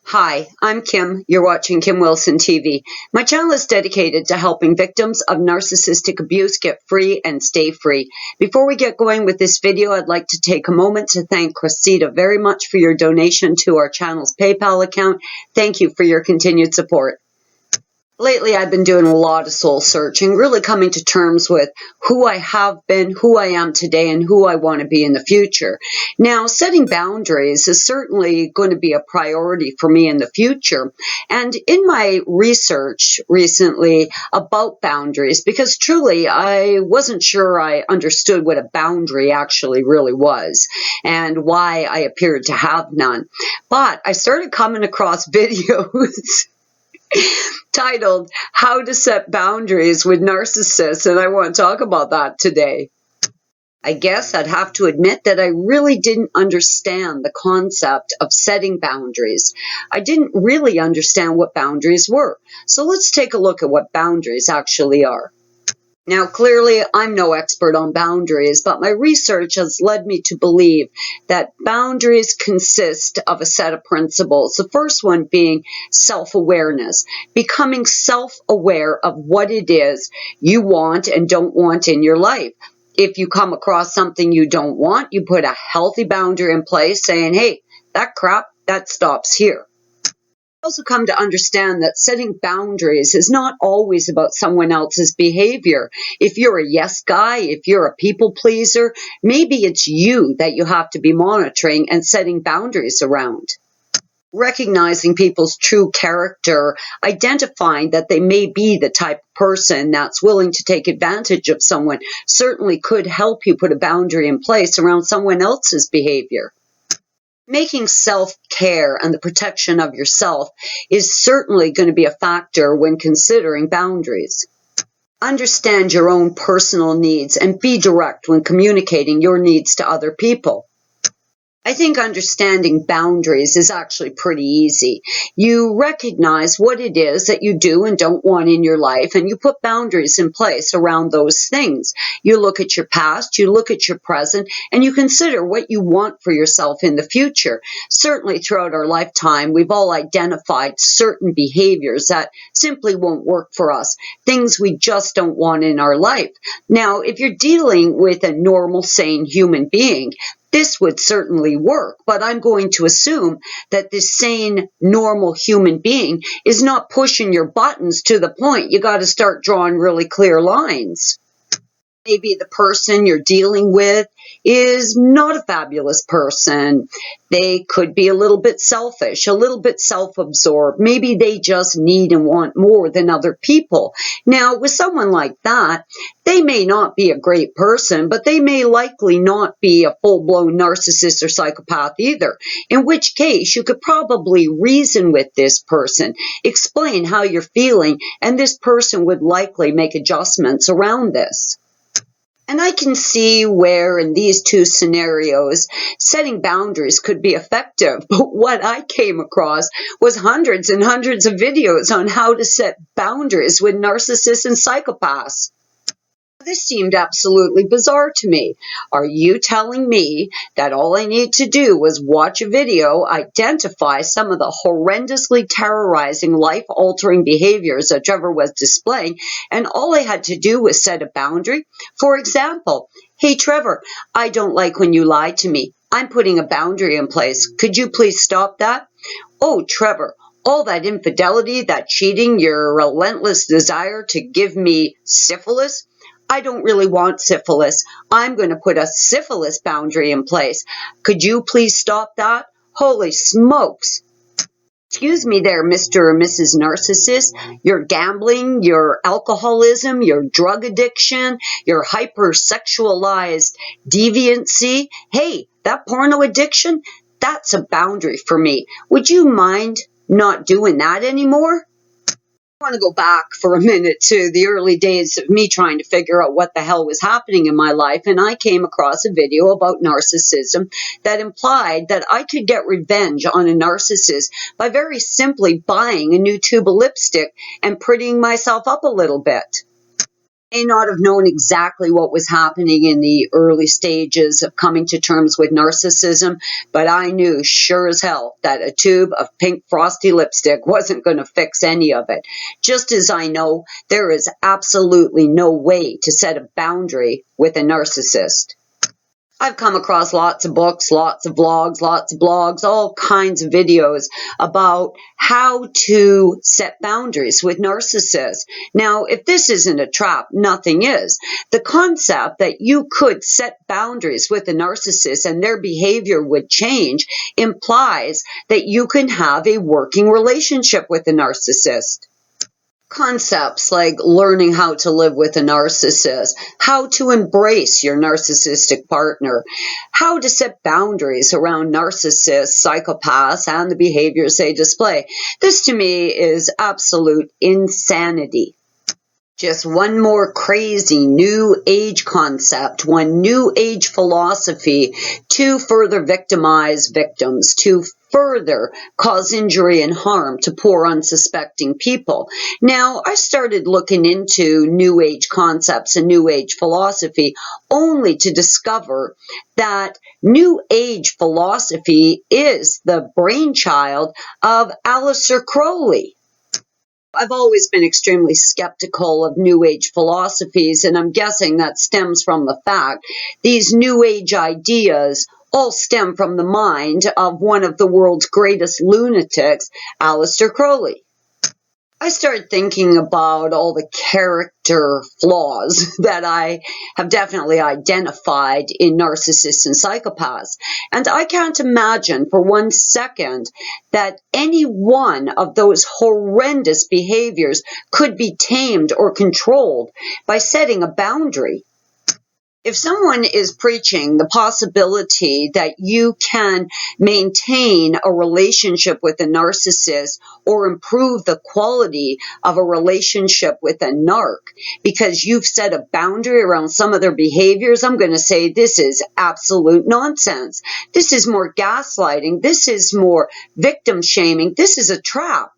Hi, I'm Kim. You're watching Kim Wilson TV. My channel is dedicated to helping victims of narcissistic abuse get free and stay free. Before we get going with this video, I'd like to take a moment to thank Cressida very much for your donation to our channel's PayPal account. Thank you for your continued support. Lately, I've been doing a lot of soul searching, really coming to terms with who I have been, who I am today, and who I want to be in the future. Now, setting boundaries is certainly going to be a priority for me in the future. And in my research recently about boundaries, because truly I wasn't sure I understood what a boundary actually really was and why I appeared to have none. But I started coming across videos titled How to Set Boundaries with Narcissists, and I want to talk about that today. I guess I'd have to admit that I really didn't understand the concept of setting boundaries. I didn't really understand what boundaries were. So let's take a look at what boundaries actually are. Now, clearly, I'm no expert on boundaries, but my research has led me to believe that boundaries consist of a set of principles. The first one being self-awareness, becoming self-aware of what it is you want and don't want in your life. If you come across something you don't want, you put a healthy boundary in place saying, hey, that crap, that stops here. Also come to understand that setting boundaries is not always about someone else's behavior. If you're a yes guy, if you're a people pleaser, maybe it's you that you have to be monitoring and setting boundaries around. Recognizing people's true character, identifying that they may be the type of person that's willing to take advantage of someone certainly could help you put a boundary in place around someone else's behavior. Making self-care and the protection of yourself is certainly going to be a factor when considering boundaries. Understand your own personal needs and be direct when communicating your needs to other people. I think understanding boundaries is actually pretty easy. You recognize what it is that you do and don't want in your life, and you put boundaries in place around those things. You look at your past, you look at your present, and you consider what you want for yourself in the future. Certainly throughout our lifetime, we've all identified certain behaviors that simply won't work for us, things we just don't want in our life. Now, if you're dealing with a normal, sane human being, this would certainly work, but I'm going to assume that this sane, normal human being is not pushing your buttons to the point you got to start drawing really clear lines. Maybe the person you're dealing with is not a fabulous person. They could be a little bit selfish, a little bit self-absorbed. Maybe they just need and want more than other people. Now, with someone like that, they may not be a great person, but they may likely not be a full-blown narcissist or psychopath either, in which case you could probably reason with this person, explain how you're feeling, and this person would likely make adjustments around this. And I can see where in these two scenarios, setting boundaries could be effective. But what I came across was hundreds and hundreds of videos on how to set boundaries with narcissists and psychopaths. This seemed absolutely bizarre to me. Are you telling me that all I need to do was watch a video, identify some of the horrendously terrorizing, life-altering behaviors that Trevor was displaying, and all I had to do was set a boundary? For example, hey Trevor, I don't like when you lie to me. I'm putting a boundary in place. Could you please stop that? Oh, Trevor, all that infidelity, that cheating, your relentless desire to give me syphilis? I don't really want syphilis. I'm going to put a syphilis boundary in place. Could you please stop that? Holy smokes. Excuse me there, Mr. or Mrs. Narcissist. Your gambling, your alcoholism, your drug addiction, your hypersexualized deviancy. Hey, that porno addiction, that's a boundary for me. Would you mind not doing that anymore? I want to go back for a minute to the early days of me trying to figure out what the hell was happening in my life, and I came across a video about narcissism that implied that I could get revenge on a narcissist by very simply buying a new tube of lipstick and prettying myself up a little bit. May not have known exactly what was happening in the early stages of coming to terms with narcissism, but I knew sure as hell that a tube of pink frosty lipstick wasn't going to fix any of it. Just as I know there is absolutely no way to set a boundary with a narcissist. I've come across lots of books, lots of vlogs, lots of blogs, all kinds of videos about how to set boundaries with narcissists. Now, if this isn't a trap, nothing is. The concept that you could set boundaries with a narcissist and their behavior would change implies that you can have a working relationship with a narcissist. Concepts like learning how to live with a narcissist, how to embrace your narcissistic partner, how to set boundaries around narcissists, psychopaths, and the behaviors they display. This to me is absolute insanity. Just one more crazy new age concept, one new age philosophy to further victimize victims, to further cause injury and harm to poor unsuspecting people. Now, I started looking into new age concepts and new age philosophy only to discover that new age philosophy is the brainchild of Aleister Crowley. I've always been extremely skeptical of New Age philosophies, and I'm guessing that stems from the fact these New Age ideas all stem from the mind of one of the world's greatest lunatics, Aleister Crowley. I started thinking about all the character flaws that I have definitely identified in narcissists and psychopaths. And I can't imagine for 1 second that any one of those horrendous behaviors could be tamed or controlled by setting a boundary. If someone is preaching the possibility that you can maintain a relationship with a narcissist or improve the quality of a relationship with a narc because you've set a boundary around some of their behaviors, I'm going to say this is absolute nonsense. This is more gaslighting. This is more victim shaming. This is a trap.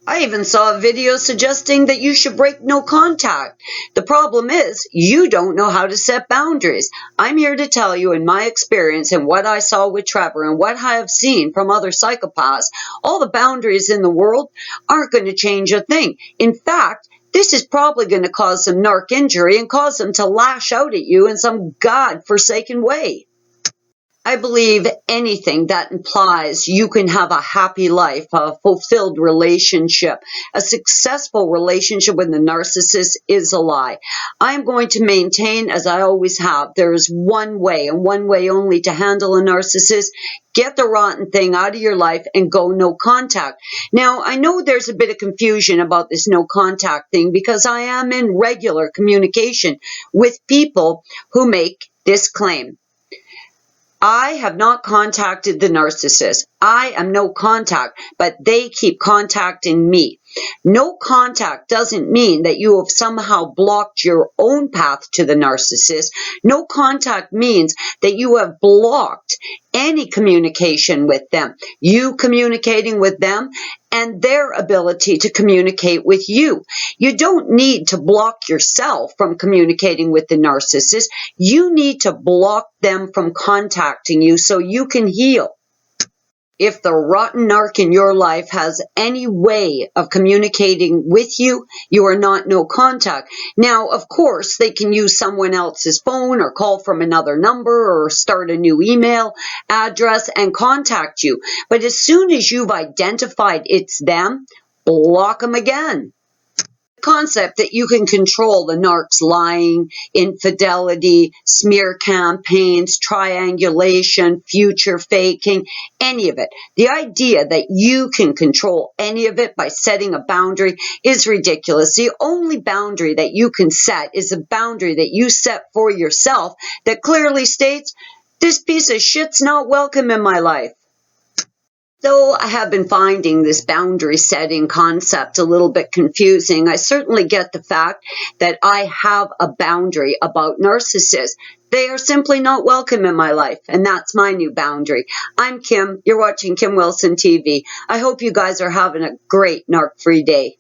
I even saw a video suggesting that you should break no contact. The problem is, you don't know how to set boundaries. I'm here to tell you, in my experience and what I saw with Trevor and what I have seen from other psychopaths, all the boundaries in the world aren't going to change a thing. In fact, this is probably going to cause some narc injury and cause them to lash out at you in some God-forsaken way. I believe anything that implies you can have a happy life, a fulfilled relationship, a successful relationship with the narcissist is a lie. I'm going to maintain, as I always have, there is one way and one way only to handle a narcissist. Get the rotten thing out of your life and go no contact. Now, I know there's a bit of confusion about this no contact thing because I am in regular communication with people who make this claim. I have not contacted the narcissist. I am no contact, but they keep contacting me. No contact doesn't mean that you have somehow blocked your own path to the narcissist. No contact means that you have blocked any communication with them. You communicating with them and their ability to communicate with you. You don't need to block yourself from communicating with the narcissist. You need to block them from contacting you so you can heal. If the rotten narc in your life has any way of communicating with you, you are not no contact. Now, of course, they can use someone else's phone or call from another number or start a new email address and contact you. But as soon as you've identified it's them, block them again. Concept that you can control the narc's lying, infidelity, smear campaigns, triangulation, future faking, any of it. The idea that you can control any of it by setting a boundary is ridiculous. The only boundary that you can set is a boundary that you set for yourself that clearly states, this piece of shit's not welcome in my life. Though I have been finding this boundary setting concept a little bit confusing, I certainly get the fact that I have a boundary about narcissists. They are simply not welcome in my life, and that's my new boundary. I'm Kim. You're watching Kim Wilson TV. I hope you guys are having a great narc-free day.